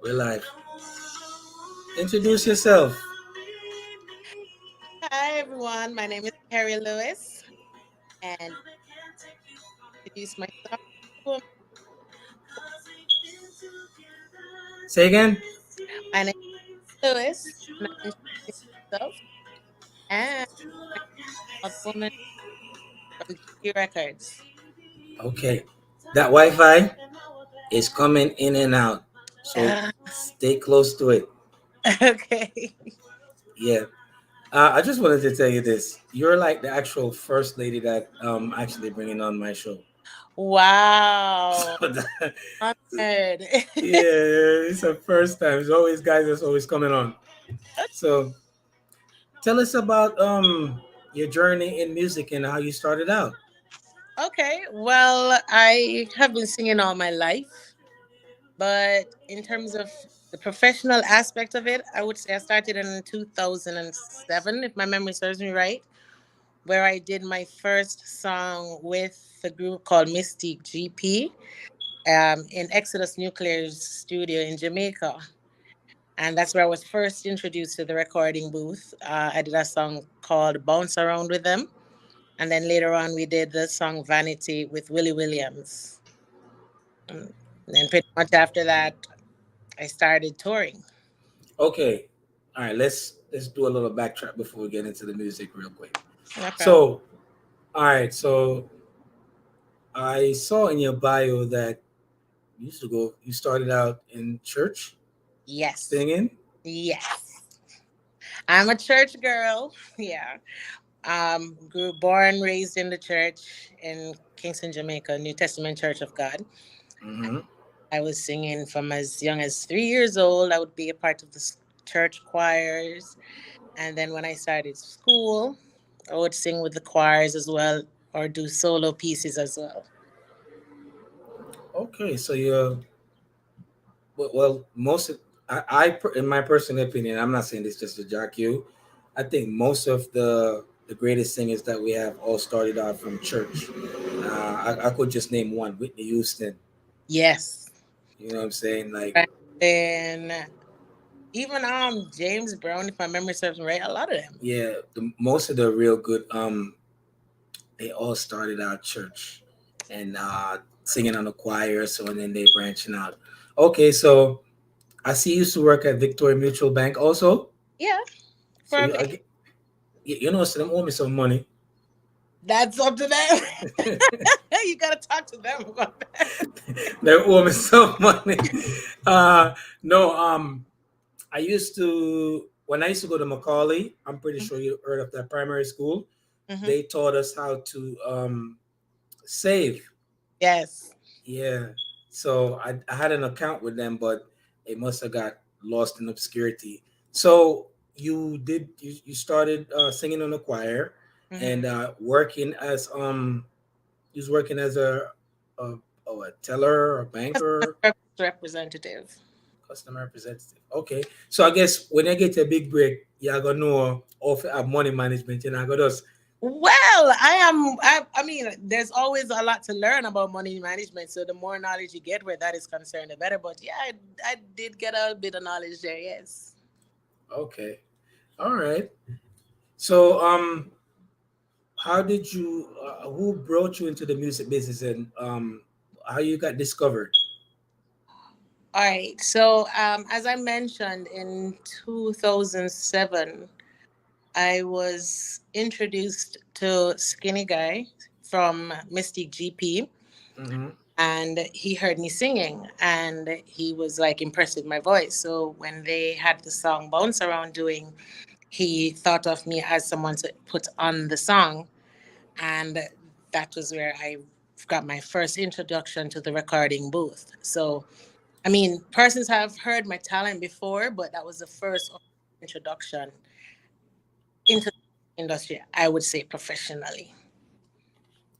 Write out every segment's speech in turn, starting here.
We're live. Introduce yourself. Hi everyone, my name is Kerri Lewis and introduce myself. Who am- Say again. My name is Lewis and I'm introducing myself and I'm a woman from G Records. Okay. That Wi-Fi is coming in and out, so Ah, stay close to it. okay. Yeah. I just wanted to tell you this. You're like the actual first lady that actually bringing on my show. Wow. So that, Honored. yeah, it's the first time. There's always guys that's always coming on. So tell us about your journey in music and how you started out. Okay, well, I have been singing all my life, but in terms of the professional aspect of it, I would say I started in 2007, if my memory serves me right, where I did my first song with a group called Mystique GP in Exodus Nuclear's studio in Jamaica. And that's where I was first introduced to the recording booth. I did a song called Bounce Around with them. And then later on, we did the song Vanity with Willie Williams. And then pretty much after that, I started touring. Okay. All right, let's do a little backtrack before we get into the music real quick. No problem. So, all right, so I saw in your bio that you started out in church Yes. singing. Yes. I'm a church girl. Yeah. Born, raised in the church in Kingston, Jamaica, New Testament Church of God. Mm-hmm. I was singing from as young as 3 years old. I would be a part of the church choirs. And then when I started school, I would sing with the choirs as well or do solo pieces as well. Okay, so you're well, most of in my personal opinion, I'm not saying this just to jock you. I think most of the greatest singers that we have all started out from church. I could just name one, Whitney Houston. Yes. You know what I'm saying? Like, And then even James Brown, if my memory serves me right, a lot of them. yeah, most of the real good they all started out church and singing on the choir. So and then they branching out. Okay, so I see you used to work at Victoria Mutual Bank also. Yeah, So for a you bit. you know, so them owe me some money. That's up to them. You gotta talk to them about that. They owe me some money. Uh, no, I used to when I used to go to Macaulay. I'm pretty sure you heard of that primary school. Hmm. They taught us how to save. Yes. Yeah. So I had an account with them, but it must have got lost in obscurity. So you started singing in the choir and Hmm. working as you was working as a, a teller or Customer banker, service representative. customer representative. Okay. So I guess when I get a big break, you're gonna know of money management, you know, I got us. Well, I mean, there's always a lot to learn about money management. So the more knowledge you get where that is concerned, the better. But yeah, I did get a bit of knowledge there. Yes. Okay. All right. So how did you who brought you into the music business and how you got discovered? All right. So as I mentioned, in 2007, I was introduced to Skinny Guy from Mystic GP, Mm-hmm. and he heard me singing, and he was like impressed with my voice. So when they had the song Bounce Around doing, he thought of me as someone to put on the song, and that was where I got my first introduction to the recording booth. So I mean, persons have heard my talent before, but that was the first introduction into the industry, I would say professionally.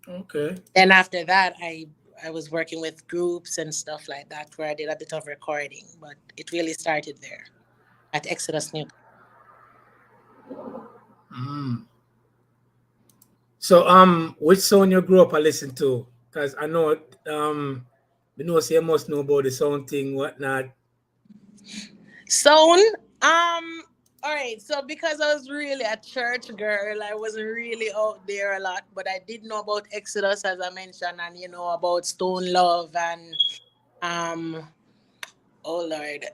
Okay. Then after that, I was working with groups and stuff like that where I did a bit of recording, but it really started there at Exodus New. Mm. So which song you grew up I listen to? Because I know you know say you must know about the sound thing, whatnot. So, all right. So because I was really a church girl, I wasn't really out there a lot, but I did know about Exodus, as I mentioned, and about Stone Love and um, oh Lord,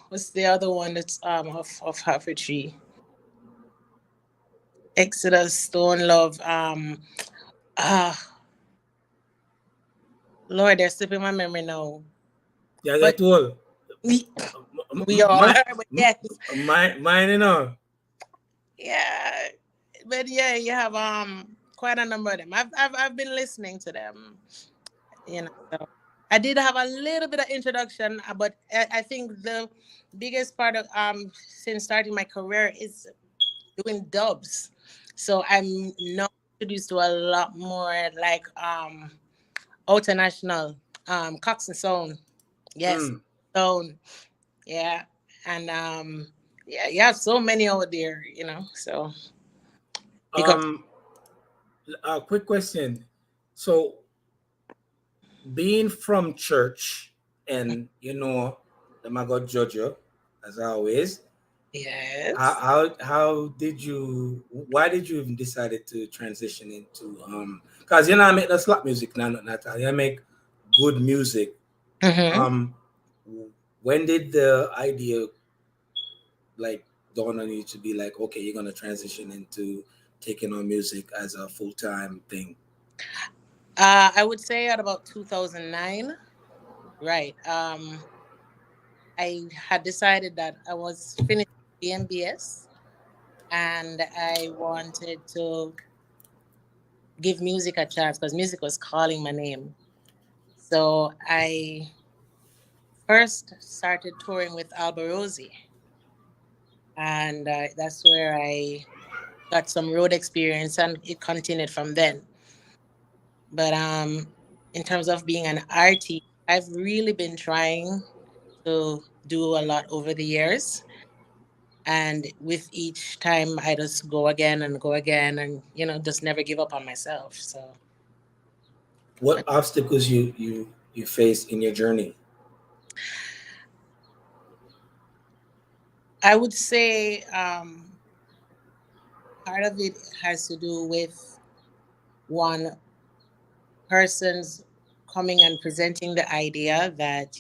what's the other one that's of Tree? Exodus, Stone Love, ah, Lord, they're slipping my memory now. Yeah, But that all. we, we all My, are. But yes, mine, yeah, but yeah, you have quite a number of them. I've been listening to them. So I did have a little bit of introduction, but I think the biggest part of since starting my career is doing dubs. So I'm now introduced to a lot more like international Cox and Sound. Yes, Mm. Sound. Yeah, and yeah, you have so many out there. So pick up. Um, a quick question. So, being from church, and I'm not gonna judge you, as always. How, Yes. how did you? Why did you even decided to transition into Because I make the slap music now, not I make good music. Mm-hmm. Um, when did the idea like dawn on you to be like, okay, you're gonna transition into taking on music as a full time thing? I would say at about 2009. Right. I had decided that I was finished BMBS and I wanted to give music a chance because music was calling my name. So I first started touring with Alborosi, and that's where I got some road experience, and it continued from then. But in terms of being an artist, I've really been trying to do a lot over the years. And with each time, I just go again, and just never give up on myself. So What obstacles you faced in your journey? I would say part of it has to do with one person's coming and presenting the idea that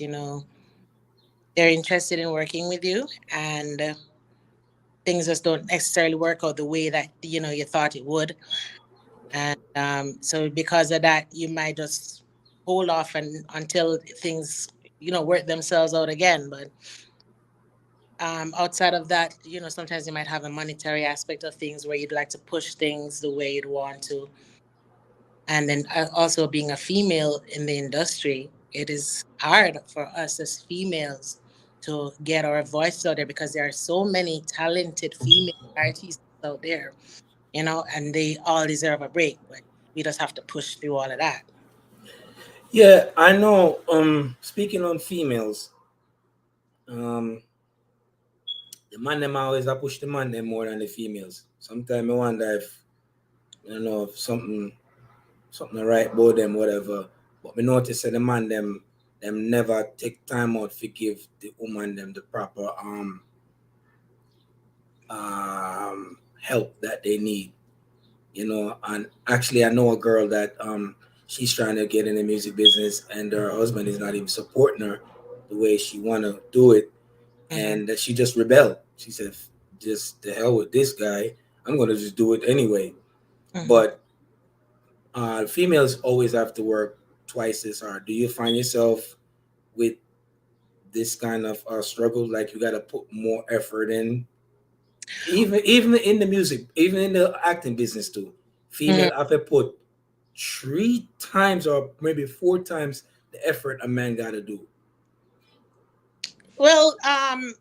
they're interested in working with you, and things just don't necessarily work out the way that you thought it would. And so because of that, you might just hold off and until things work themselves out again. But outside of that, sometimes you might have a monetary aspect of things where you'd like to push things the way you'd want to. And then also being a female in the industry, it is hard for us as females to get our voice out there because there are so many talented female artists out there, and they all deserve a break, but we just have to push through all of that. Yeah, I know. Speaking on females, um, the man them always I push the man them more than the females. Sometimes I wonder if if something right about them, whatever. But we notice that the man them never take time out to give the woman them the proper help that they need. And actually I know a girl that she's trying to get in the music business and her husband is not even supporting her the way she wanna do it, Hmm. and that she just rebelled. She said, just the hell with this guy, I'm gonna just do it anyway. Hmm. But females always have to work twice as hard. Do you find yourself with this kind of struggle, like you got to put more effort in, even in the music, even in the acting business too? Hmm. Female have to put 3 times or maybe 4 times the effort a man got to do. Well, I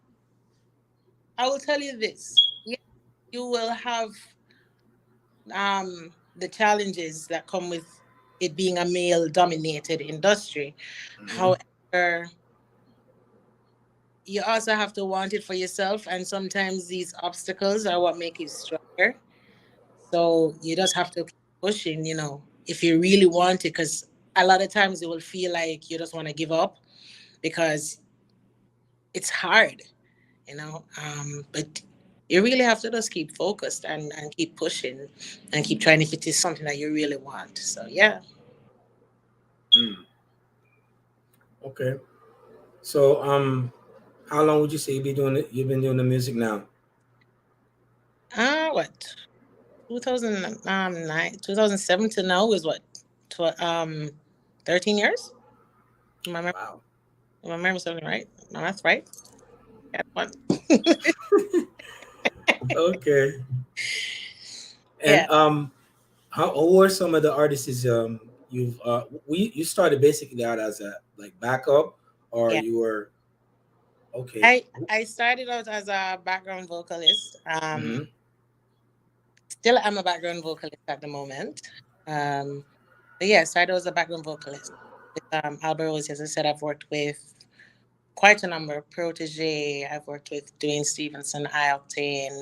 will tell you this. Yeah, you will have the challenges that come with it being a male dominated industry. Mhm. However, you also have to want it for yourself, and sometimes these obstacles are what make you stronger. So you just have to keep pushing, if you really want it, because a lot of times you will feel like you just want to give up because it's hard, but you really have to just keep focused and keep pushing and keep trying if it is something that you really want. So yeah. Mm, okay. So how long would you say you've been doing the music now? What 2009, 2007 to now is what, 13 years. Am I remember, Wow. am I remember something right? No, that's right. Yeah, one. Okay. Yeah, And who are some of the artists you started basically out as a like backup, or yeah. you were okay? I started out as a background vocalist. Mm-hmm. Still am a background vocalist at the moment. Um, but yeah, I started as a background vocalist with Albert Rose. As I said, I've worked with quite a number. Protege. I've worked with Dwayne Stevenson, Ioctane,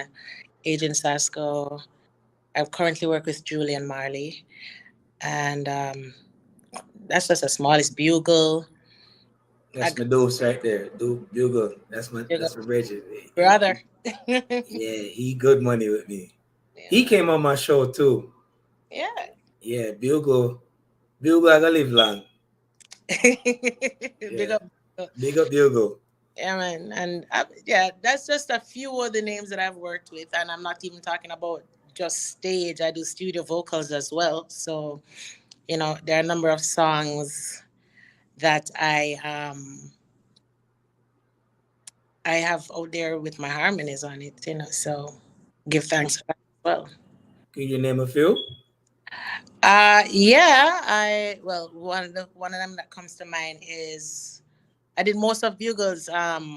Agent Sasco. I currently work with Julian Marley, and that's just the smallest. Bugle. I That's got my dose right there. Bugle. Bugle That's my Bridget. brother. Yeah, he good money with me. He Yeah, came on my show too. yeah. Yeah, Bugle, I gotta live long. Big Yeah, up. big up Bugle. Yeah, man. And yeah, that's just a few of the names that I've worked with. And I'm not even talking about just stage. I do studio vocals as well. So, there are a number of songs that I have out there with my harmonies on it. So give thanks for that as well. Can you name a few? Yeah, one of them that comes to mind is I did most of Bugle's not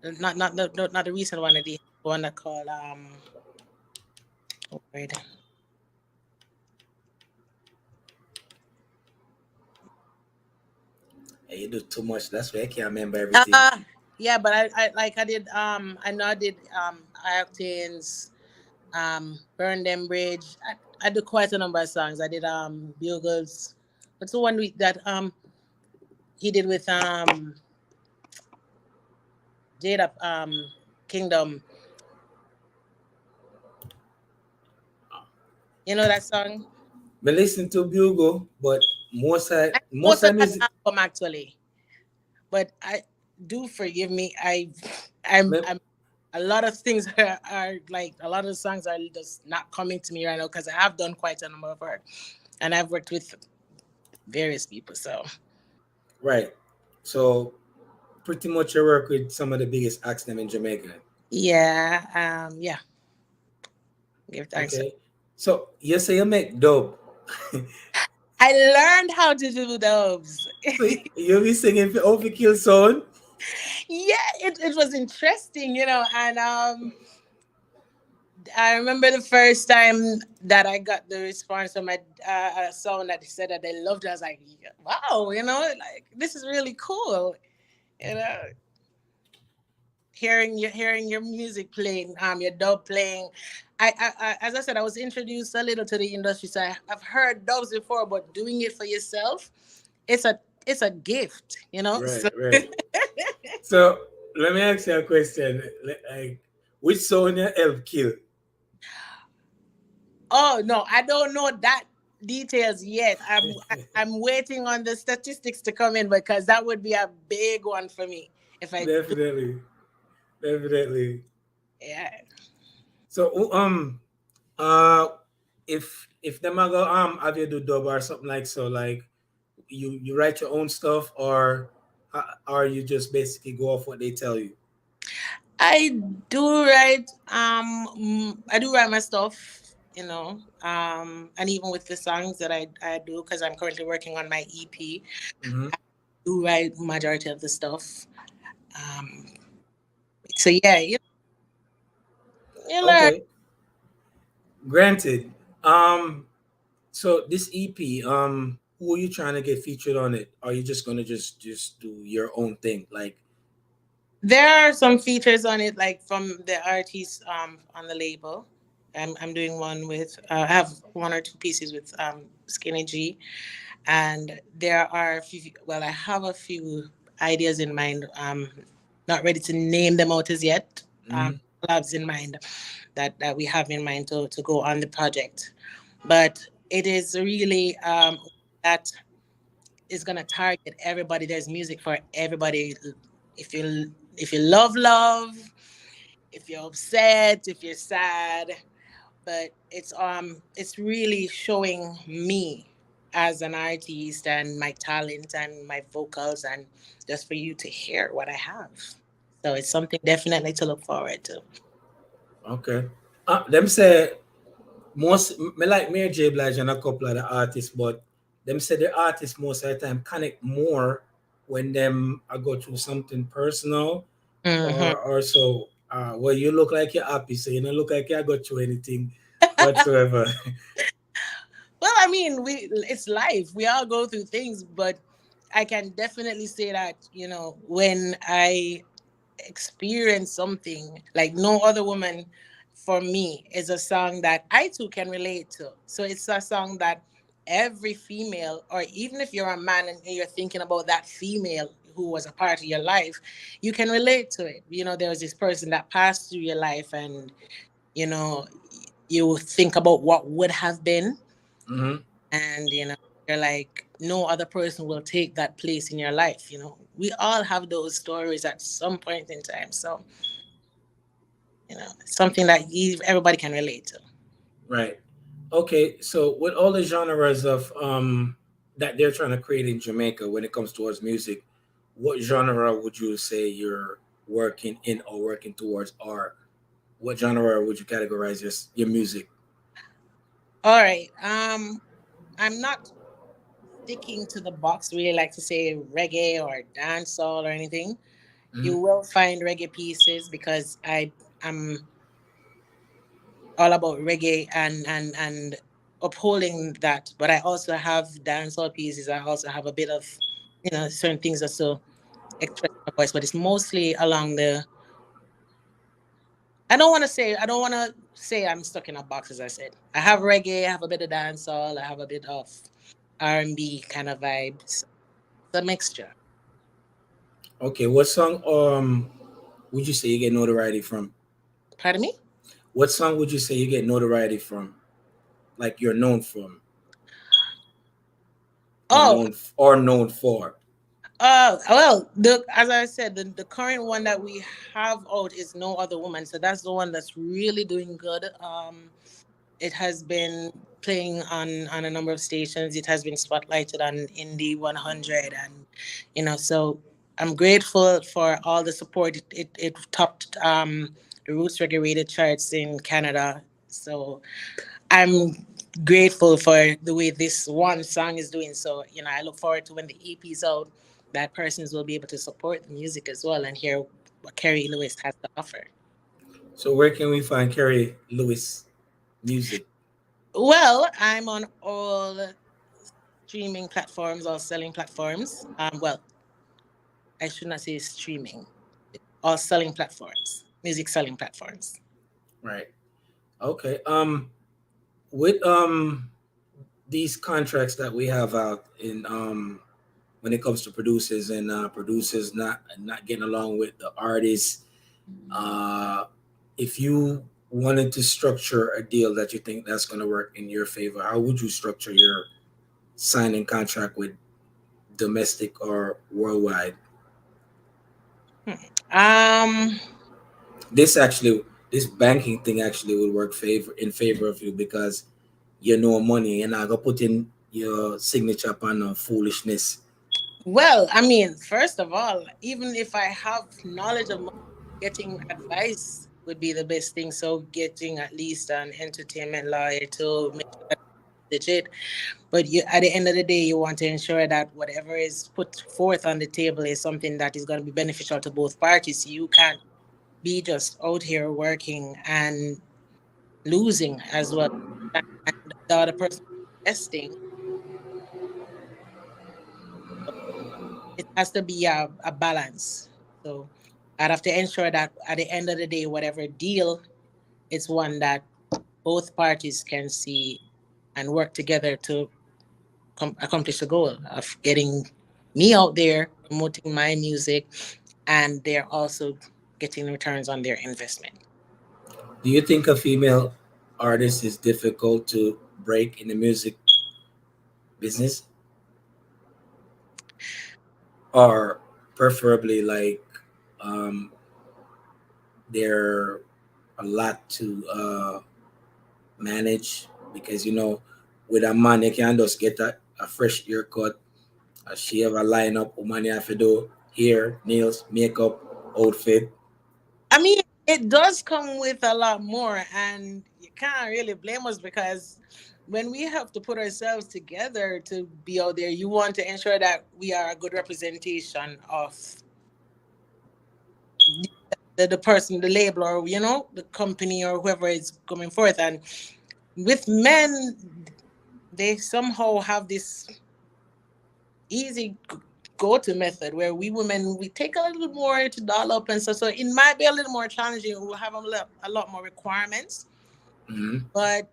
the recent one, the one that called oh, wait. Hey, you do too much. That's why I can't remember everything. Uh yeah, but I did I know I did Octane's Burn Them Bridge. I did quite a number of songs. I did Bugles. What's the one that he did with Jada Kingdom. You know that song? But listen to Bugle, but I most most of of that music. album actually. But I do forgive me. I'm a lot of things are like a lot of the songs are just not coming to me right now because I have done quite a number of work and I've worked with various people. So Right. So pretty much you work with some of the biggest acts them in Jamaica. yeah, yeah, give thanks. Okay. So you say you make dub. I learned how to do those. So you be singing for Overkill Sound? Yeah, it was interesting, and I remember the first time that I got the response from a song that said that they loved it. I was like, yeah, wow, like this is really cool. You know, hearing your music playing, your dub playing. As I said, I was introduced a little to the industry, so I've heard dubs before, but doing it for yourself, it's a gift. Right, So, right. So let me ask you a question. Like, which song you help kill? oh no, I don't know that details yet. I'm waiting on the statistics to come in because that would be a big one for me if I do. Definitely, definitely. Yeah. So uh if them a go have you do dub or something like so like you write your own stuff or you just basically go off what they tell you. I do write I do write my stuff, and even with the songs that I do because I'm currently working on my EP, Hmm. I do write majority of the stuff. Um so yeah, you learn. Okay, granted. So this EP, who are you trying to get featured on it? Are you just gonna just do your own thing? Like, There are some features on it, like from the artists on the label. I'm doing one with I have one or two pieces with Skinny G, and there are a few. Well, I have a few ideas in mind. not ready to name them out as yet. Mm-hmm. Collabs in mind that we have in mind to go on the project, but it is really that is gonna target everybody. There's music for everybody. If you love, if you're upset, if you're sad, but it's really showing me as an artist and my talent and my vocals, and just for you to hear what I have. So it's something definitely to look forward to. Okay. Them say most me like Mary J. Blige and a couple of the artists, but them say the artists most of the time connect more when them I go through something personal Hmm. or so. Well, you look like you're happy, so you don't look like you go through anything whatsoever. Well, I mean, we it's life. We all go through things, but I can definitely say that, when I experience something like no other woman, for me, is a song that I too can relate to. So it's a song that every female, or even if you're a man and you're thinking about that female who was a part of your life, you can relate to it. There was this person that passed through your life, and you know you think about what would have been, Hmm. and you're like, no other person will take that place in your life. We all have those stories at some point in time, so it's something that everybody can relate to. Right. Okay. So with all the genres of that they're trying to create in Jamaica when it comes towards music, what genre would you say you're working in or working towards, or what genre would you categorize your music? All right. I'm not sticking to the box really, like to say reggae or dancehall or anything. You Hmm. will find reggae pieces because I'm all about reggae and upholding that. But I also have dancehall pieces. I also have a bit of certain things that so express my voice, but it's mostly along the. I don't want to say I'm stuck in a box. As I said, I have reggae. I have a bit of dancehall. I have a bit of R&B kind of vibes. It's a mixture. Okay. What song would you say you get notoriety from? Pardon me. What song would you say you get notoriety from? Like you're known from Oh, or known for? well, as I said, the current one that we have out is No Other Woman. So that's the one that's really doing good. It has been playing on a number of stations. It has been spotlighted on Indie 100, and so I'm grateful for all the support. It topped the Roots Reggae Rated charts in Canada. So I'm grateful for the way this one song is doing. So, I look forward to when the EP's out, that persons will be able to support the music as well and hear what Kerri Lewis has to offer. So where can we find Kerri Lewis music? Well, I'm on all streaming platforms, all selling platforms. Well, I should not say streaming, all selling platforms, music selling platforms. Right. Okay. With these contracts that we have out in when it comes to producers and producers not getting along with the artists, uh, if you wanted to structure a deal that you think that's going to work in your favor, how would you structure your signing contract with domestic or worldwide? Hmm. Um, This banking thing actually would work favor of you because you know money and I go put in your signature upon no foolishness. Well, I mean, first of all, even if I have knowledge of money, getting advice would be the best thing. So getting at least an entertainment lawyer to make sure that it's legit. But at the end of the day, you want to ensure that whatever is put forth on the table is something that is going to be beneficial to both parties. You can't be just out here working and losing as well. And the other person investing. It has to be a balance. So I'd have to ensure that at the end of the day, whatever deal, it's one that both parties can see and work together to accomplish the goal of getting me out there promoting my music and they're also getting returns on their investment. Do you think a female artist is difficult to break in the music business, or preferably like um, they're a lot to manage? Because with a man, you can just get a fresh haircut, a shave, a lineup, woman you have to do hair, nails, makeup, outfit. I mean, it does come with a lot more, and you can't really blame us because when we have to put ourselves together to be out there, you want to ensure that we are a good representation of the person, the label, or the company or whoever is coming forth. And with men, they somehow have this easy go-to method where we women we take a little more to doll up and so it might be a little more challenging. We'll have a lot more requirements, Hmm. but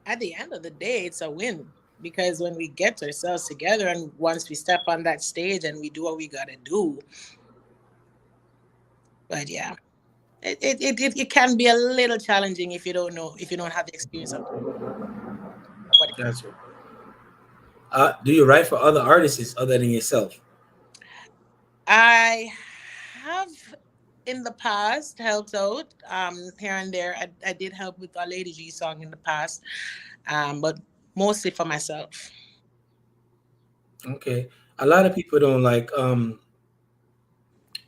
at the end of the day, it's a win because when we get ourselves together and once we step on that stage and we do what we gotta do. But yeah, it can be a little challenging if you don't know, if you don't have the experience of what. That's what. Do you write for other artists other than yourself? I have in the past helped out here and there. I did help with a Lady G song in the past, but mostly for myself. Okay. A lot of people don't like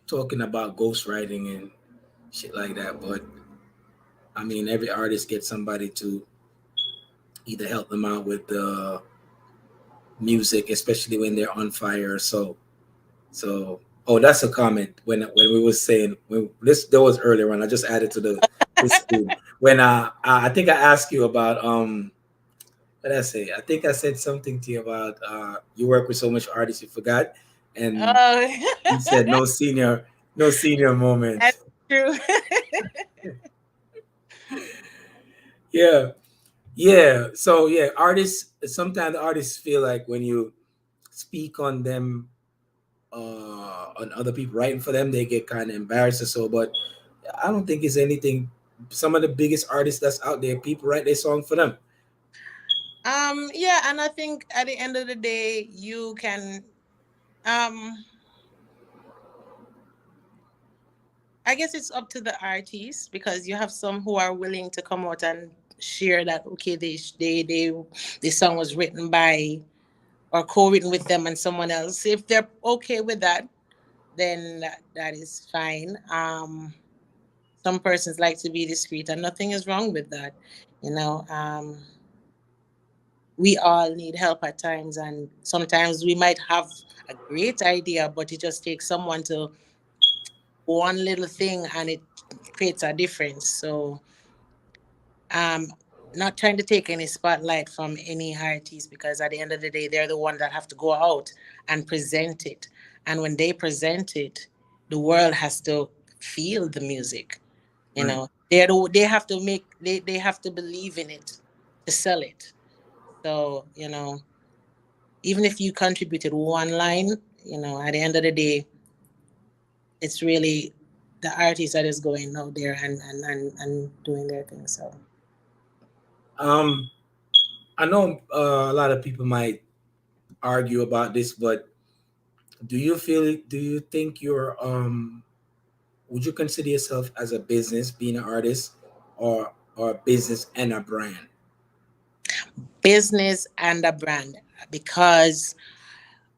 talking about ghostwriting and shit like that, but I mean, every artist gets somebody to either help them out with the music, especially when they're on fire. So, oh, that's a comment when we was saying when this that was earlier when I just added to the screen when I think I asked you about what did I say? I think I said something to you about you work with so much artists you forgot, and Oh, you said no senior moment. that's true. Yeah, yeah. So yeah, artists sometimes artists feel like when you speak on them on other people writing for them, they get kind of embarrassed or so. But I don't think it's anything. Some of the biggest artists that's out there, people write their song for them. Yeah, and I think at the end of the day, you can um I guess it's up to the artists because you have some who are willing to come out and share that okay, they this song was written by or co-written with them and someone else. If they're okay with that, then that is fine. Some persons like to be discreet, and nothing is wrong with that. You know, we all need help at times, and sometimes we might have a great idea, but it just takes someone to one little thing, and it creates a difference. So, um, not trying to take any spotlight from any artist because at the end of the day, they're the ones that have to go out and present it. And when they present it, the world has to feel the music. You Right. know, they have to they have to believe in it to sell it. So even if you contributed one line, at the end of the day, it's really the artist that is going out there and doing their thing. So Um, I know a lot of people might argue about this, but do you feel? Do you think you're would you consider yourself as a business, being an artist, or a business and a brand? business and a brand, because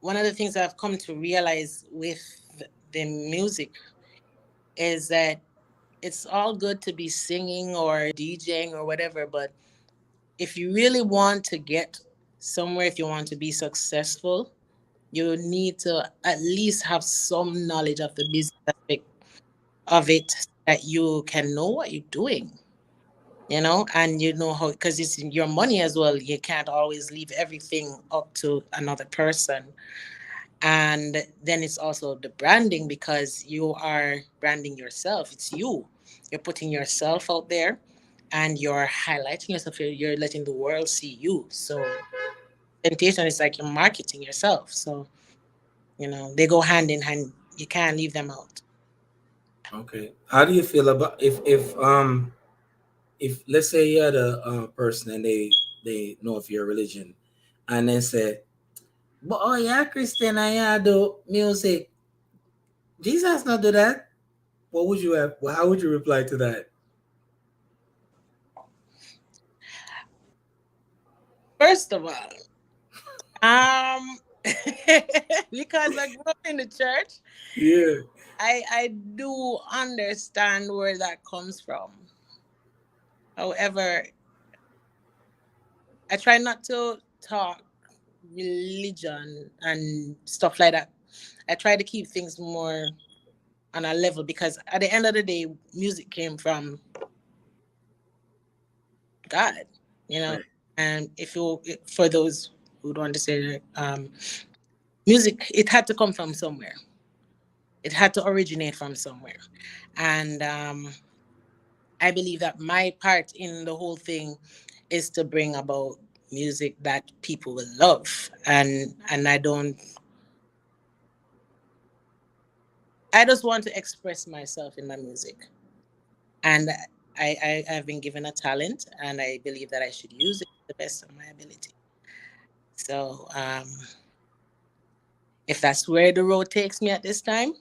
one of the things I've come to realize with the music is that it's all good to be singing or DJing or whatever, but if you really want to get somewhere, if you want to be successful, you need to at least have some knowledge of the business aspect of it so that you can know what you're doing, and you know how, because it's your money as well. You can't always leave everything up to another person. And then it's also the branding because you are branding yourself. It's you. You're putting yourself out there and you're highlighting yourself. You're letting the world see you. So presentation is like you're marketing yourself. So, they go hand in hand. You can't leave them out. Okay. How do you feel about if let's say you had a person and they know of your religion, and then say, "But oh yeah, Christian, I yeah do music. Jesus not do that." What would you have? Well, how would you reply to that? First of all, um, because I grew up in the church, Yeah, I do understand where that comes from. However, I try not to talk religion and stuff like that. I try to keep things more on a level because at the end of the day, music came from God, you know. right. And if you, for those who don't understand, music, it had to come from somewhere. It had to originate from somewhere, and I believe that my part in the whole thing is to bring about music that people will love, and I just want to express myself in my music, and I've been given a talent, and I believe that I should use it to the best of my ability. So if that's where the road takes me at this time,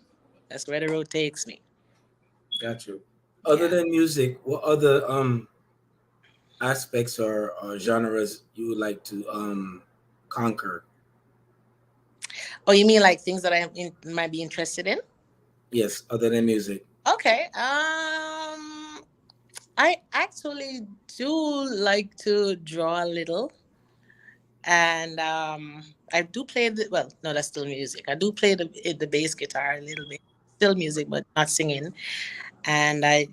that's where the road takes me. Got you. Other Yeah. than music, what other aspects or genres you would like to conquer? Oh, you mean like things that might be interested in? Yes, other than music. Okay. I actually do like to draw a little, and I do play the well. No, that's still music. I do play the bass guitar a little bit. Still music, but not singing. And I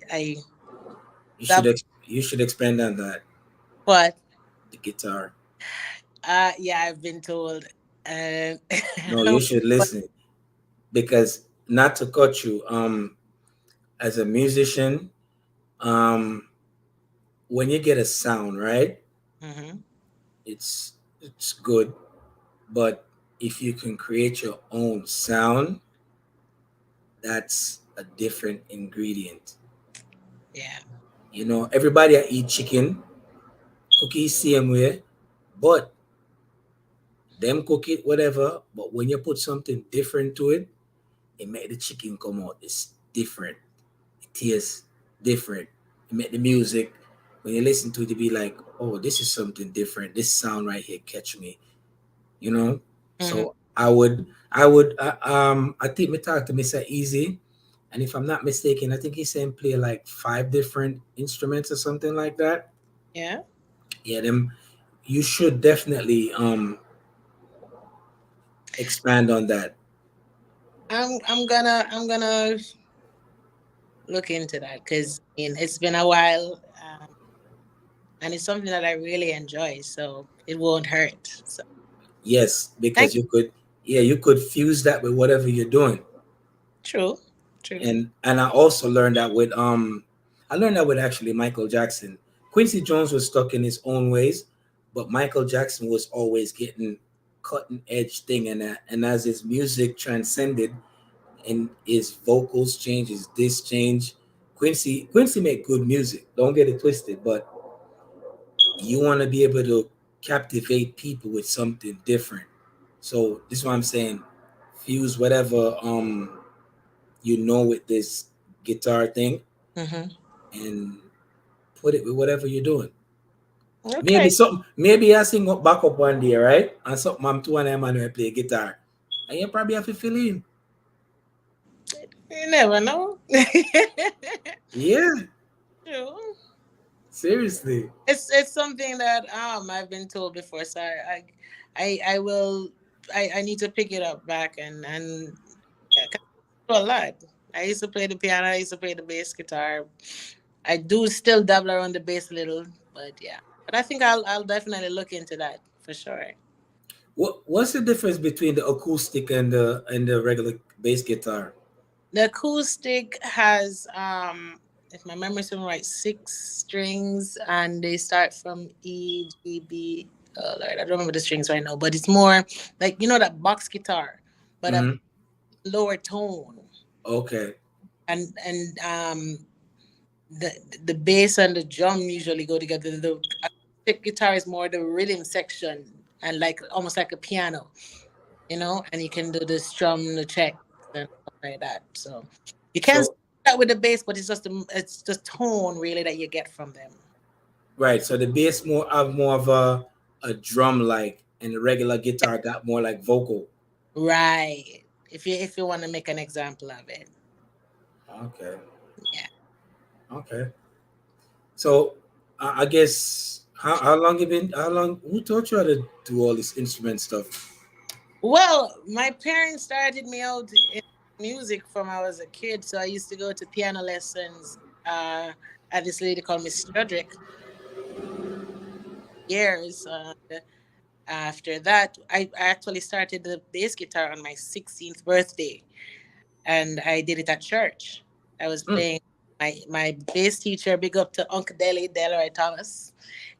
that You should expand on that. but The guitar. yeah, I've been told, and No, you should but listen because not to cut you. As a musician, um, when you get a sound right, hmm it's good. But if you can create your own sound, that's a different ingredient. yeah. You know, everybody I eat chicken, cookies same way, but them cook it whatever. But when you put something different to it, it make the chicken come out. It's different. It tastes different. It make the music when you listen to it, you be like, oh, this is something different. This sound right here catch me. You know. hmm So I think me talk to Mr. Easy, and if I'm not mistaken, I think he said play like five different instruments or something like that. Yeah. Yeah, them. You should definitely expand on that. I'm gonna look into that because it's been a while, and it's something that I really enjoy, so it won't hurt. So Yes, thank because you. you could fuse that with whatever you're doing. True, true. And I also learned that with I learned that with actually Michael Jackson. Quincy Jones was stuck in his own ways, but Michael Jackson was always getting cutting edge thing, and as his music transcended and his vocals changed, his disc change. Quincy made good music. Don't get it twisted, but you want to be able to captivate people with something different. So this is what I'm saying. Fuse whatever you know with this guitar thing hmm and put it with whatever you're doing. Maybe Okay. something maybe I sing up back up one day, right? And something I'm two and them and I play guitar. And you probably have to fill in. You never know. Yeah, True. seriously. It's something that I've been told before, so I will I need to pick it up back and yeah, 'cause I do a lot. I used to play the piano. I used to play the bass guitar. I do still dabble around the bass a little, but yeah. But I think I'll definitely look into that for sure. What's the difference between the acoustic and the regular bass guitar? The acoustic has if my memory serves me right, 6 strings, and they start from E, G, B. Oh Lord, I don't remember the strings right now, but it's more like that box guitar, but a Mm-hmm. lower tone, Okay. and the the bass and the drum usually go together. The acoustic guitar is more the rhythm section, and like almost like a piano, and you can do the strum, the checks, and stuff like that. So you can't So say that with the bass, but it's the tone really that you get from them. right. So the bass more of a drum like, and the regular guitar got more like vocal. Right. If you want to make an example of it. Okay. Yeah. Okay. So I guess how long you been? How long? Who taught you how to do all this instrument stuff? Well, my parents started me out in music from I was a kid, so I used to go to piano lessons at this lady called Miss Strudrick years. After that, I actually started the bass guitar on my 16th birthday, and I did it at church. I was Mm. playing my bass teacher. Big up to Uncle Delroy Thomas.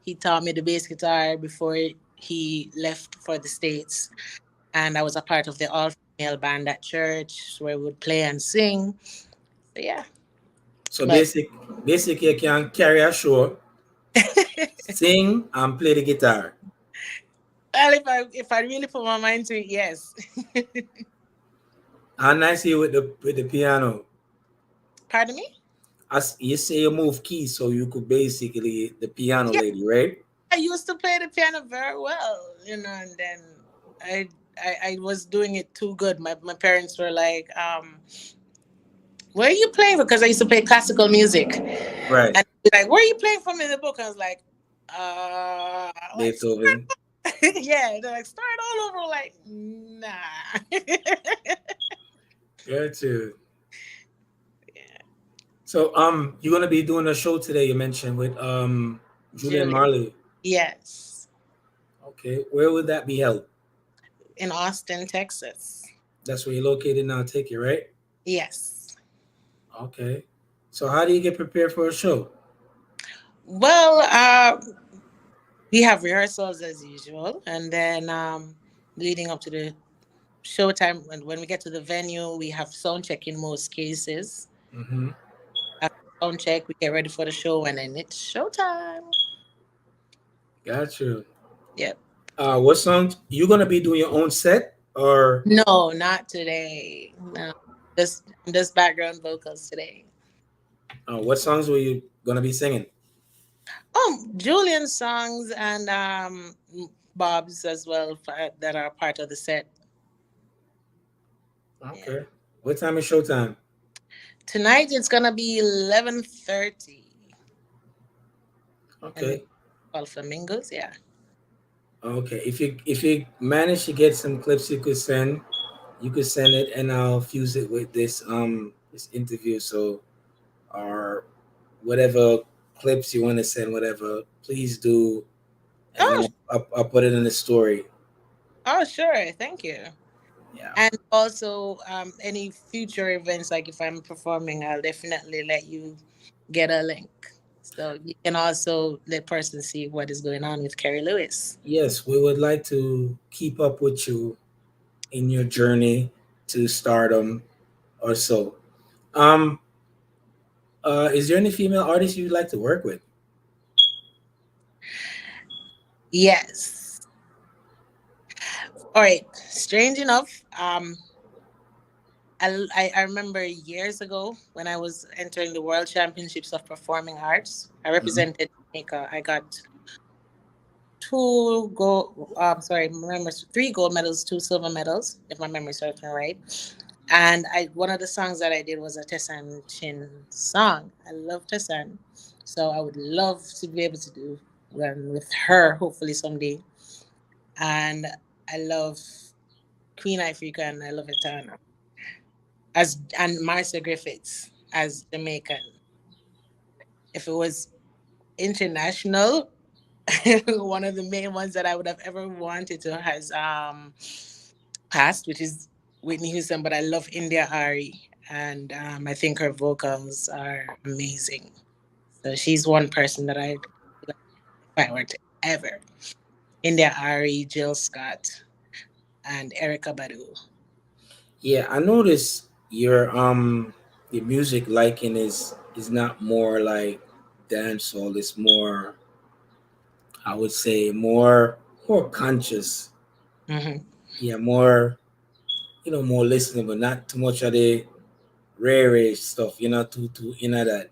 He taught me the bass guitar before he left for the States, and I was a part of the all female band at church where we would play and sing. So yeah, So but basically, you can carry a show, sing, and play the guitar. well, if I really put my mind to it, yes. How nice you with the piano. Pardon me. As you say, you move keys, so you could basically the piano Yeah, lady, right? I used to play the piano very well, and then I I was doing it too good. My parents were like, "Where are you playing?" Because I used to play classical music, Right. and they're like, "Where are you playing from in the book?" I was like, let's Beethoven. yeah." They're like, "Start all over." Like, nah. Good too. Yeah, So you're gonna be doing a show today. You mentioned with Julian Julie. Marley. Yes, Okay, where would that be held? in Austin, Texas. That's where you're located now. Take it right. Yes. Okay. So how do you get prepared for a show? Well, we have rehearsals as usual, and then leading up to the showtime, when we get to the venue, we have sound check in most cases. Mm-hmm. After sound check, we get ready for the show, and then it's showtime. Got you. Yep. What songs you gonna be doing your own set or No, not today. No, just background vocals today. what songs were you gonna be singing? Julian's songs and Bob's as well that are part of the set. Yeah. Okay. What time is showtime? Tonight it's gonna be 11:30, and we Okay. call flamingos. Yeah. Okay. If you manage to get some clips you could send it and I'll fuse it with this interview. So or whatever clips you want to send, whatever, please do, and Oh, I'll put it in the story. oh, sure. Thank you. Yeah. And also, any future events, like if I'm performing, I'll definitely let you get a link. So you can also let person see what is going on with Kerri Lewis. Yes, we would like to keep up with you in your journey to stardom or so. Um, is there any female artists you'd like to work with? Yes. All right. Strange enough, I remember years ago when I was entering the World Championships of Performing Arts. I Mhm. represented Jamaica. I got two gold. Remember, three gold medals, two silver medals, if my memory serves me right. And I one of the songs that I did was a Tessan Chin song. I love Tessan, so I would love to be able to do one with her, hopefully someday. And I love Queen Ifrica and I love Etana as and Marcia Griffiths as Jamaican. If it was international, one of the main ones that I would have ever wanted to has passed, which is Whitney Houston. But I love India Ari, and I think her vocals are amazing. So she's one person that I'd like if I were to ever. India Ari, Jill Scott, and Erica Badu. Yeah, I notice your music liking is not more like dancehall. It's more, I would say, more conscious. Hmm. Yeah, more, more listening, but not too much of the rare age stuff. Too that.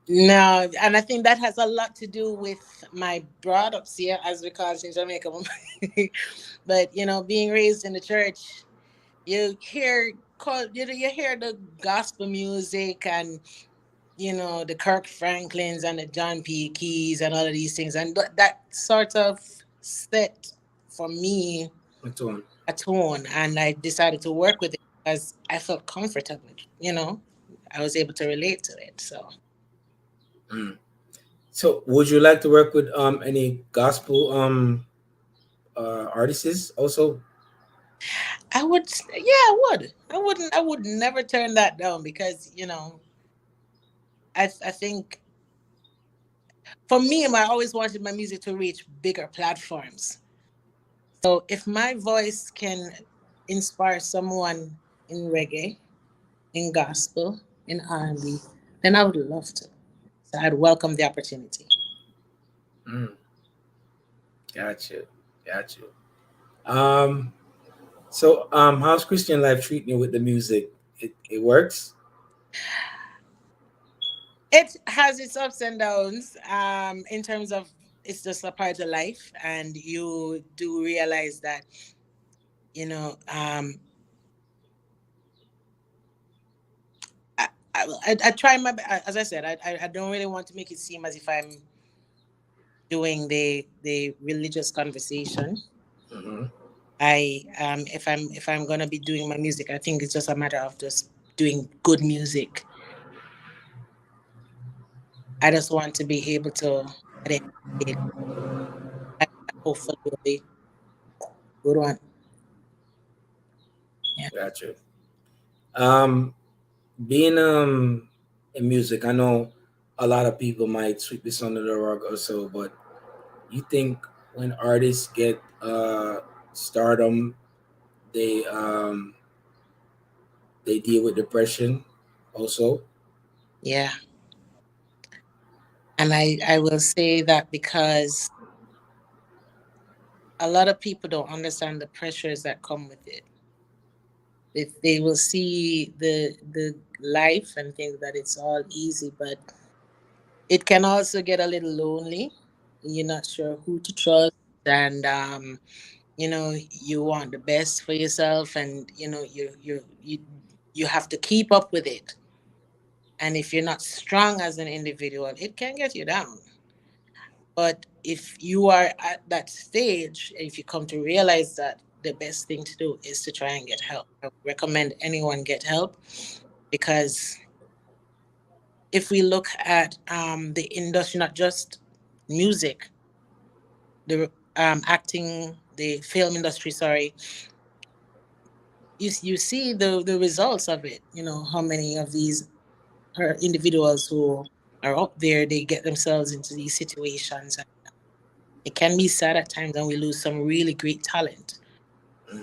No, and I think that has a lot to do with my brought ups here, as we call it in Jamaica. But being raised in the church, you hear the gospel music and the Kirk Franklins and the John P. Keys and all of these things, and that sort of set for me What's on? a tone, and I decided to work with it because I felt comfortable. I was able to relate to it, so. Mm. So, would you like to work with any gospel artists also? Yeah, I would. I would never turn that down because I think for me, I always wanted my music to reach bigger platforms. So if my voice can inspire someone in reggae, in gospel, in R&B, then I would love to. So I'd welcome the opportunity. Mm, got you, got you. Um, how's Christian life treating you with the music? It works. It has its ups and downs. In terms of it's just a part of life, and you do realize that you know um I try as I said, I don't really want to make it seem as if I'm doing the religious conversation. Hmm. If I'm gonna be doing my music, I think it's just a matter of just doing good music. I just want to be able to at the end of the day, hopefully will be a good one. Yeah. Got you. Um, being in music, I know a lot of people might sweep this under the rug or so, but you think when artists get stardom, they um they deal with depression also? Yeah. And I will say that because a lot of people don't understand the pressures that come with it. If they will see the life and think that it's all easy, but it can also get a little lonely. You're not sure who to trust, and you want the best for yourself, and you have to keep up with it. And if you're not strong as an individual, it can get you down. But if you are at that stage, if you come to realize that the best thing to do is to try and get help, I would recommend anyone get help because if we look at the industry, not just music, the acting, the film industry, sorry, you see the results of it. You know how many of these individuals who are up there, they get themselves into these situations. And it can be sad at times, and we lose some really great talent.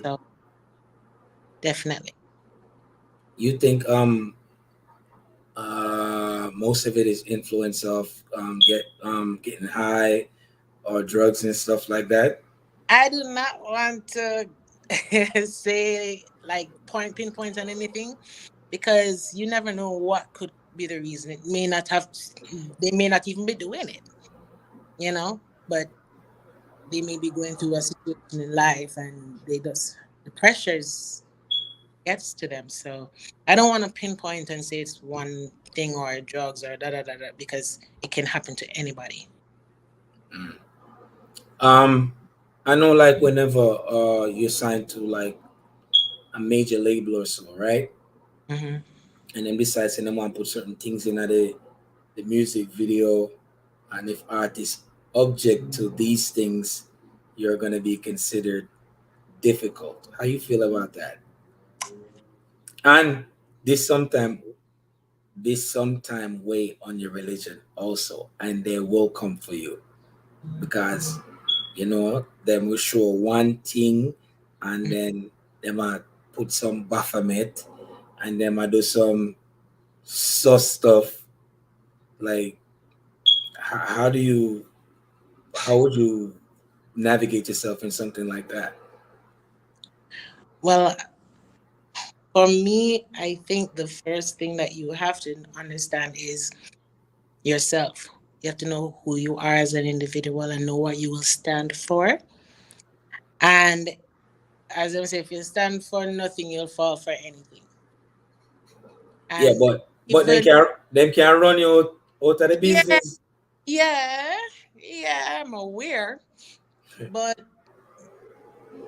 So definitely. You think most of it is influence of getting high or drugs and stuff like that? I do not want to say like pinpoint on anything because you never know what could be the reason. They may not even be doing it, you know, but they may be going through a situation in life and the pressures gets to them. So I don't want to pinpoint and say it's one thing or drugs or da da da da because it can happen to anybody. Mm. Um, I know, like whenever you're signed to like a major label or so, right? Hmm. And then besides, and they want to put certain things in the music video, and if artists object to these things, you're gonna be considered difficult. How you feel about that? And this sometime this sometime weigh on your religion also, and they will come for you because they will show one thing, and then they might put some Baphomet, and then I do some sauce stuff. Like, how do you, how would you navigate yourself in something like that? Well, for me, I think the first thing that you have to understand is yourself. You have to know who you are as an individual and know what you will stand for. And as I say, if you stand for nothing, you'll fall for anything. Yeah, And but even, them can run you out of the yeah, business. yeah, yeah, I'm aware. But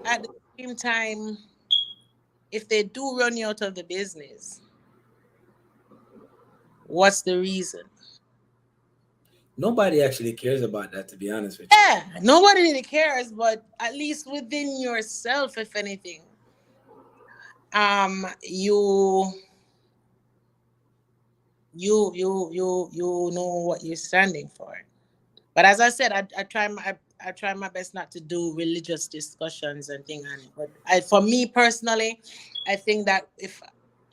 at the same time, if they do run you out of the business, what's the reason? Nobody actually cares about that, to be honest with you. Yeah, nobody really cares, but at least within yourself, if anything, you you know what you're standing for. But as I said, I try my best not to do religious discussions and things. And but for me personally, I think that if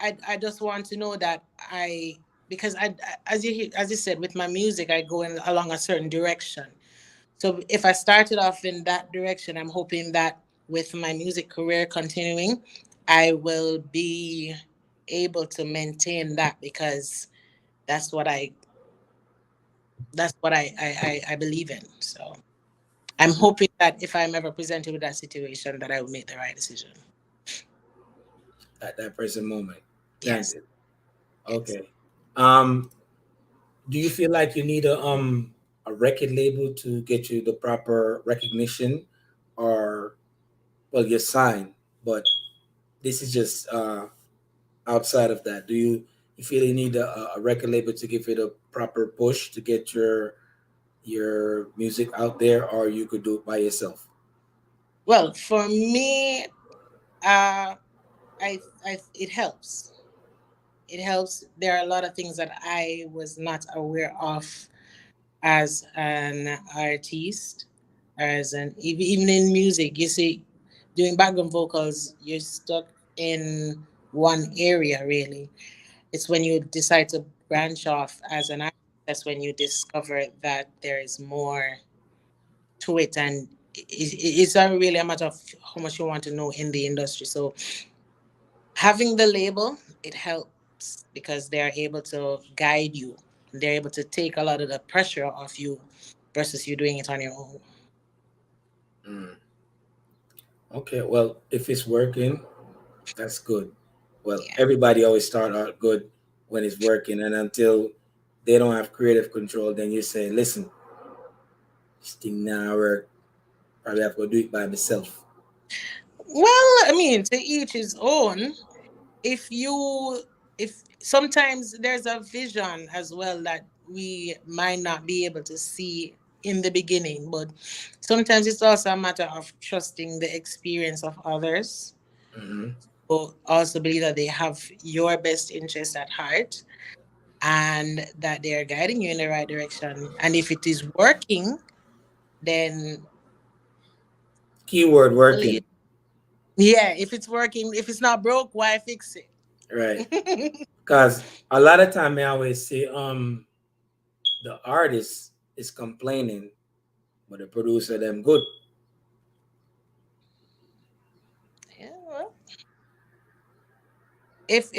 I just want to know that I because as you said with my music, I go in along a certain direction. So if I started off in that direction, I'm hoping that with my music career continuing, I will be able to maintain that because that's what I that's what I believe in. So I'm hoping that if I'm ever presented with that situation, that I will make the right decision. At that present moment. Yes, Granted. yes. Okay. Do you feel like you need a record label to get you the proper recognition, or well, you're signed, but this is just outside of that? Do you feel you need a record label to give it a proper push to get your music out there, or you could do it by yourself? Well, for me, I it helps. It helps. There are a lot of things that I was not aware of as an artist, as an even in music. You see, doing background vocals, you're stuck in one area really. It's when you decide to branch off as an artist that's when you discover that there is more to it, and it's not really a matter of how much you want to know in the industry. So having the label, it helps because they're able to guide you. They're able to take a lot of the pressure off you versus you doing it on your own. Mm. Okay, well, if it's working, that's good. Well, Yeah. everybody always start out good when it's working, and until they don't have creative control, then you say, "Listen, this thing now work. Probably have to do it by myself." Well, I mean, to each his own. If you, if sometimes there's a vision as well that we might not be able to see in the beginning, but sometimes it's also a matter of trusting the experience of others Hmm. who also believe that they have your best interest at heart and that they are guiding you in the right direction. And if it is working, then Keyword believe. working, Yeah, if it's working, if it's not broke, why fix right? it? Because a lot of time I always say, the artist is complaining, but the producer them good. Yeah, well, if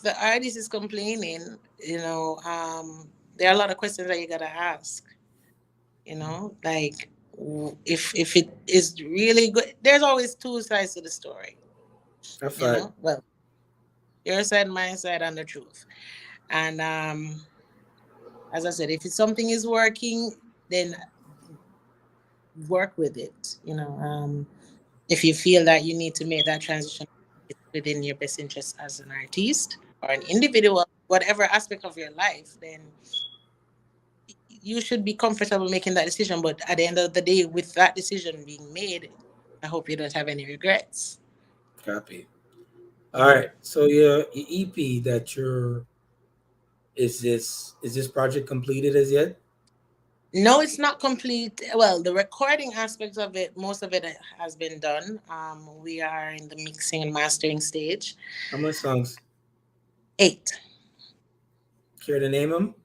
the artist is complaining, there are a lot of questions that you gotta ask. Like if it is really good, there's always two sides to the story. I fact. Well, your side, my side, and the truth. And as I said, if it's something is working, then work with it. If you feel that you need to make that transition, it's within your best interest as an artist or an individual, whatever aspect of your life, then you should be comfortable making that decision. But at the end of the day, with that decision being made, I hope you don't have any regrets. Copy. All Hmm. right. So your EP that you're is this project completed as yet? No, it's not complete. Well, the recording aspect of it, most of it has been done. We are in the mixing and mastering stage. How many songs? 8. Care to name them?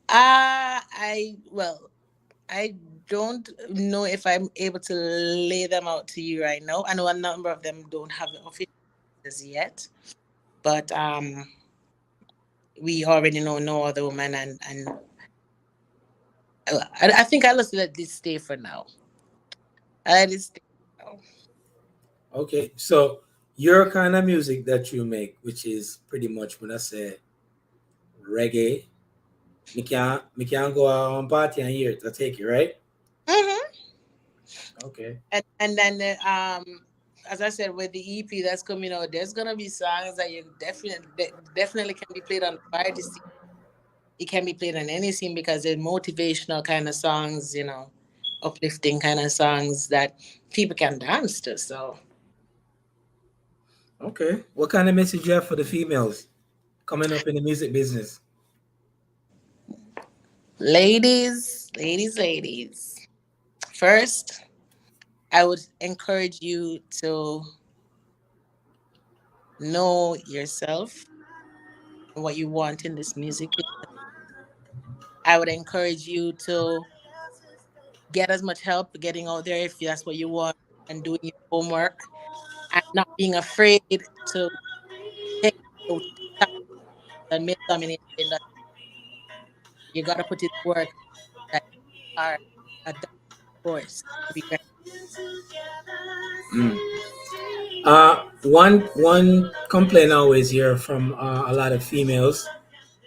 I don't know if I'm able to lay them out to you right now. I know a number of them don't have the official as yet, but we already know No Other Woman, and I think I'll just let this stay for now. I let it stay for now. Okay, so your kind of music that you make, which is pretty much when I say reggae, me can't go out on party and hear it. I take it, right? Hmm. Okay. And then as I said, with the EP that's coming out, there's gonna be songs that you definitely can be played on the party scene. It can be played on any scene because they're motivational kind of songs, uplifting kind of songs that people can dance to. So, Okay. What kind of message you have for the females coming up in the music business? ladies, ladies, ladies. First, I would encourage you to know yourself and what you want in this music. I would encourage you to get as much help getting out there if that's what you want and doing your homework and not being afraid to take the male dominated industry. You gotta put in work that are a dark force to be ready. Mm. One complaint I always hear from a lot of females.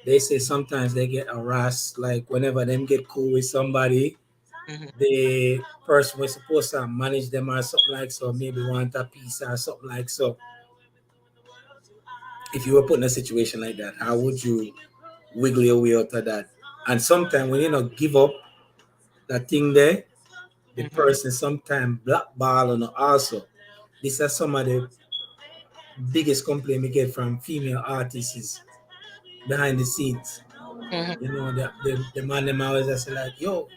They say sometimes they get harassed, like whenever them get cool with somebody, Hmm. the person was supposed to manage them or something like so, maybe want a piece or something like so. If you were put in a situation like that, how would you wiggle your way out of that? And sometimes when you know give up that thing there, the Hmm. person sometimes blackball and also. This is some of the biggest complaint we get from female artists is behind the scenes. Hmm. You know, the man them always just say like, yo,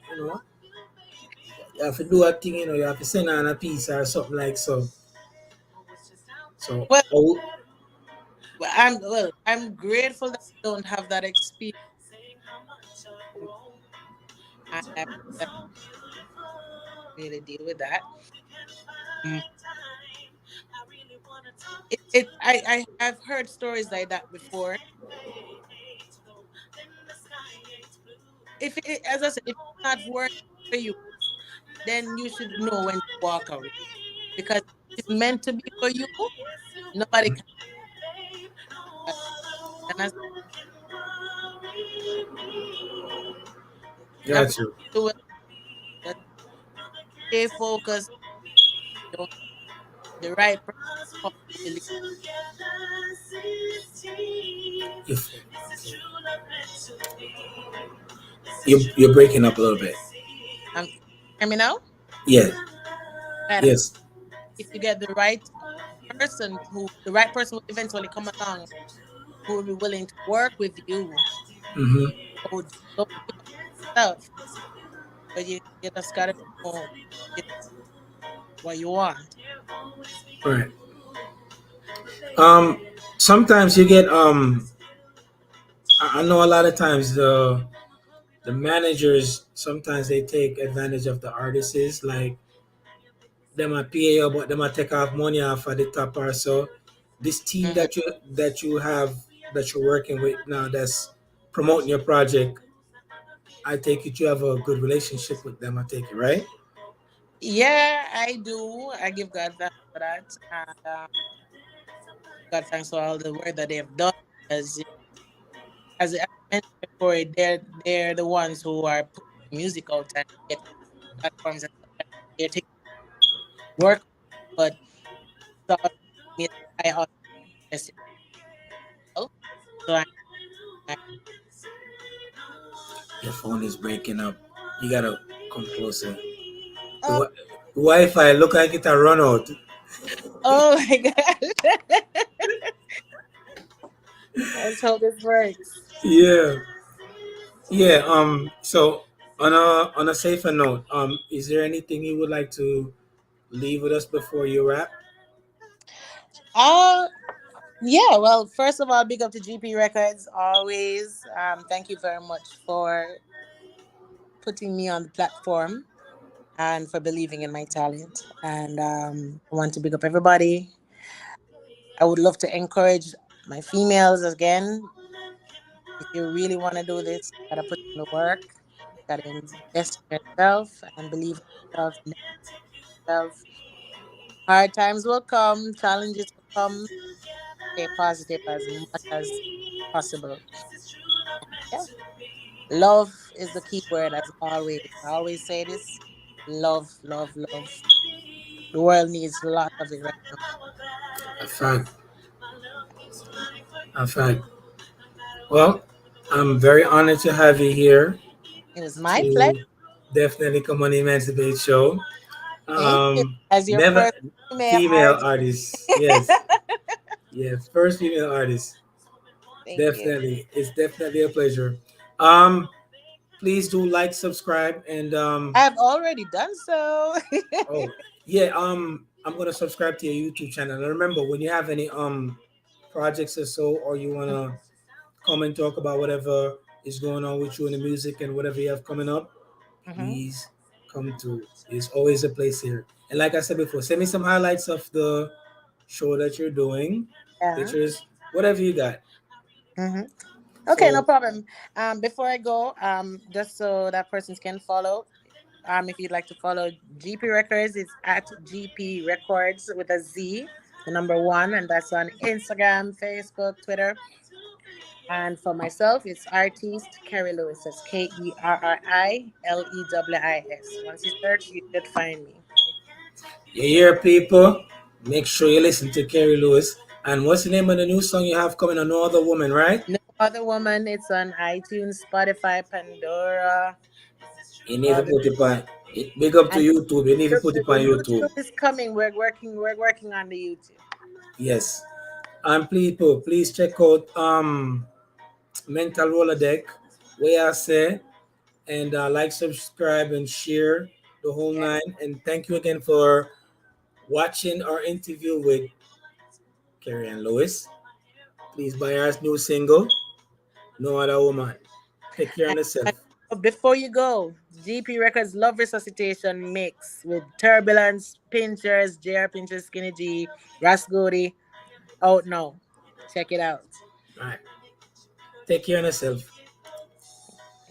you have to do a thing, you have to send on a piece or something like so. So Well, oh, I'm grateful that I don't have that experience. I have to really deal with that. Mm. I've heard stories like that before. If it, as I said, if it's not working for you, then you should know when to walk away because if it's meant to be for you. Nobody can. And I number got you. two, just stay focused. Don't the right person come to lead. If you're breaking up a little bit. Hear me now? Yeah. Right. Yes. If you get the right person will eventually come along who will be willing to work with you. Mm-hmm. So don't give up yourself, but you just gotta know what you want. Right. Um. Sometimes you get I know a lot of times the managers sometimes they take advantage of the artists like them a pay you but them a take off money off of the top or so. This team Mhm. that you have that you're working with now that's promoting your project, I take it you have a good relationship with them. I take it right. Yeah, I do. I give God thanks for that, and God thanks for all the work that they have done. As I mentioned before, they're the ones who are putting music out and getting platforms and stuff like that. They're taking work, but so me I also invest in myself. So I Your phone is breaking up. You gotta come closer. The, oh, the Wi-Fi look like it a run out. oh my god. Let's hope this works. Yeah. Yeah. So on a safer note, is there anything you would like to leave with us before you wrap? Uh yeah, well, first of all, big up to GP Records always. Thank you very much for putting me on the platform and for believing in my talent. And I want to big up everybody. I would love to encourage my females again. If you really want to do this, you gotta put in the work. You gotta invest in yourself and believe in yourself. And yourself. Hard times will come, challenges will come. Stay positive as much as possible. Yeah, love is the key word as always. I always say this: love, love, love. The world needs a lot of it right now. A fact. A fact. Well, I'm very honored to have you here It was my pleasure. to definitely come on the Emancipate Show. Thank you. As your Never first female female artist. artist. Yes. Yeah. First female artist. Thank you. Definitely. It's definitely a pleasure. Um, please do like, subscribe, and I've already done so. oh yeah, I'm gonna subscribe to your YouTube channel. And remember, when you have any projects or so, or you wanna come and talk about whatever is going on with you in the music and whatever you have coming up, Hmm. please come to. It's always a place here. And like I said before, send me some highlights of the show that you're doing, Yeah. pictures, whatever you got. Hmm. Okay, no So problem. Before I go, just so that persons can follow, if you'd like to follow GP Records, it's at GP Records with a Z, the number one, and that's on Instagram, Facebook, Twitter. And for myself, it's artist Kerri Lewis. That's KerriLeis. Once you search, you should find me. you hear people, make sure you listen to Kerri Lewis. And what's the name of the new song you have coming on No Other Woman, right? No Other Woman, it's on iTunes, Spotify, Pandora, You need to all the put it on. Big up to and YouTube. You need to put it the on YouTube. YouTube is coming. We're working on the YouTube. Yes. And people, please check out Mental Rolodeck, where I say, and like, subscribe, and share the whole Yeah. nine. And thank you again for watching our interview with Kerri Ann Lewis. Please buy our new single, No Other Woman. Take care of And, yourself. before you go, GP Records Love Resuscitation mix with Turbulence, Pinchers, JR Pinchers, Skinny G, Rascody. Oh no. Check it out. All right. Take care of yourself.